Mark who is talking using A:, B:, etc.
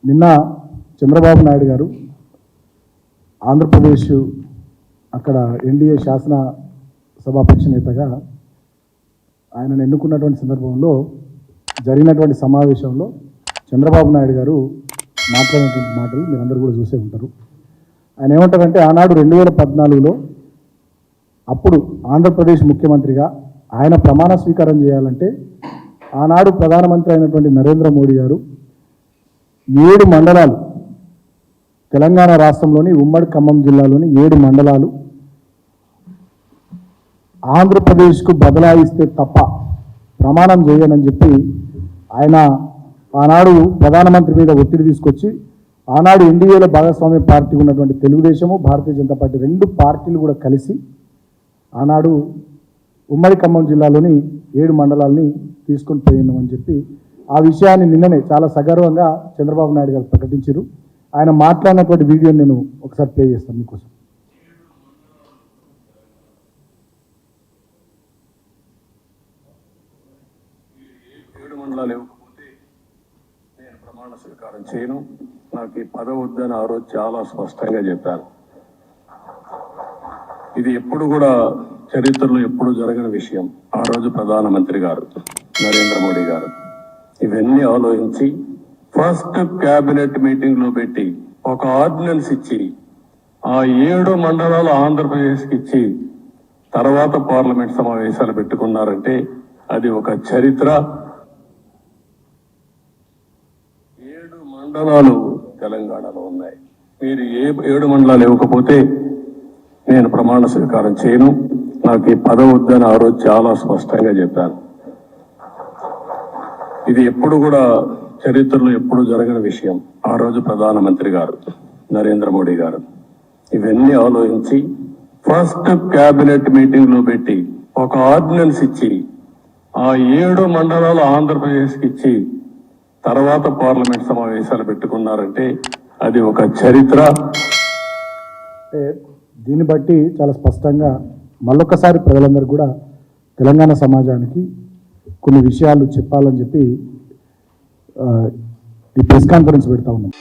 A: నిన్న చంద్రబాబు నాయుడు గారు ఆంధ్రప్రదేశ్ అక్కడ ఎన్డీఏ శాసన సభాపక్ష నేతగా ఆయనను ఎన్నుకున్నటువంటి సందర్భంలో జరిగినటువంటి సమావేశంలో చంద్రబాబు నాయుడు గారు మాట్లాడినటువంటి మాటలు మీరందరూ కూడా చూసే ఉంటారు. ఆయన ఏమంటారంటే, ఆనాడు 2014లో అప్పుడు ఆంధ్రప్రదేశ్ ముఖ్యమంత్రిగా ఆయన ప్రమాణ స్వీకారం చేయాలంటే ఆనాడు ప్రధానమంత్రి అయినటువంటి నరేంద్ర మోడీ గారు 7 మండలాలు, తెలంగాణ రాష్ట్రంలోని ఉమ్మడి ఖమ్మం జిల్లాలోని 7 మండలాలు ఆంధ్రప్రదేశ్కు బదలాయిస్తే తప్ప ప్రమాణం చేయనని చెప్పి ఆయన ఆనాడు ప్రధానమంత్రి మీద ఒత్తిడి తీసుకొచ్చి, ఆనాడు ఎన్డీఏలో భాగస్వామ్య పార్టీ ఉన్నటువంటి తెలుగుదేశము, భారతీయ జనతా పార్టీ 2 పార్టీలు కూడా కలిసి ఆనాడు ఉమ్మడి ఖమ్మం జిల్లాలోని 7 మండలాల్ని తీసుకొని పోయిందని చెప్పి ఆ విషయాన్ని నిన్ననే చాలా సగర్వంగా చంద్రబాబు నాయుడు గారు ప్రకటించారు. ఆయన మాట్లాడినటువంటి వీడియోని నేను ఒకసారి ప్లే చేస్తాను మీకోసం.
B: మండలాలు ఇవ్వకపోతే నేను ప్రమాణ స్వీకారం చేయను, నాకు ఈ పదవి వద్దని ఆ రోజు చాలా స్పష్టంగా చెప్పాను. ఇది ఎప్పుడు కూడా చరిత్రలో ఎప్పుడు జరగని విషయం. ఆ రోజు ప్రధానమంత్రి గారు నరేంద్ర మోడీ గారు ఇవన్నీ ఆలోచించి ఫస్ట్ క్యాబినెట్ మీటింగ్ లో పెట్టి ఒక ఆర్డినెన్స్ ఇచ్చి ఆ 7 మండలాలు ఆంధ్రప్రదేశ్కి ఇచ్చి తర్వాత పార్లమెంట్ సమావేశాలు పెట్టుకున్నారంటే అది ఒక చరిత్ర. 7 మండలాలు తెలంగాణలో ఉన్నాయి. మీరు 7 మండలాలు ఇవ్వకపోతే నేను ప్రమాణ స్వీకారం చేయను, నాకు ఈ పదవి వద్దని ఆ రోజు చాలా స్పష్టంగా చెప్పాను. ఇది ఎప్పుడు కూడా చరిత్రలో ఎప్పుడు జరగని విషయం. ఆ రోజు ప్రధానమంత్రి గారు నరేంద్ర మోడీ గారు ఇవన్నీ ఆలోచించి ఫస్ట్ క్యాబినెట్ మీటింగ్ లో పెట్టి ఒక ఆర్డినెన్స్ ఇచ్చి ఆ 7 మండలాలు ఆంధ్రప్రదేశ్కి ఇచ్చి తర్వాత పార్లమెంట్ సమావేశాలు పెట్టుకున్నారంటే అది ఒక చరిత్ర.
A: దీన్ని బట్టి చాలా స్పష్టంగా మళ్ళొక్కసారి ప్రజలందరూ కూడా తెలంగాణ సమాజానికి కొన్ని విషయాలు చెప్పాలని చెప్పి ఈ ప్రెస్ కాన్ఫరెన్స్ పెడతా ఉన్నాం.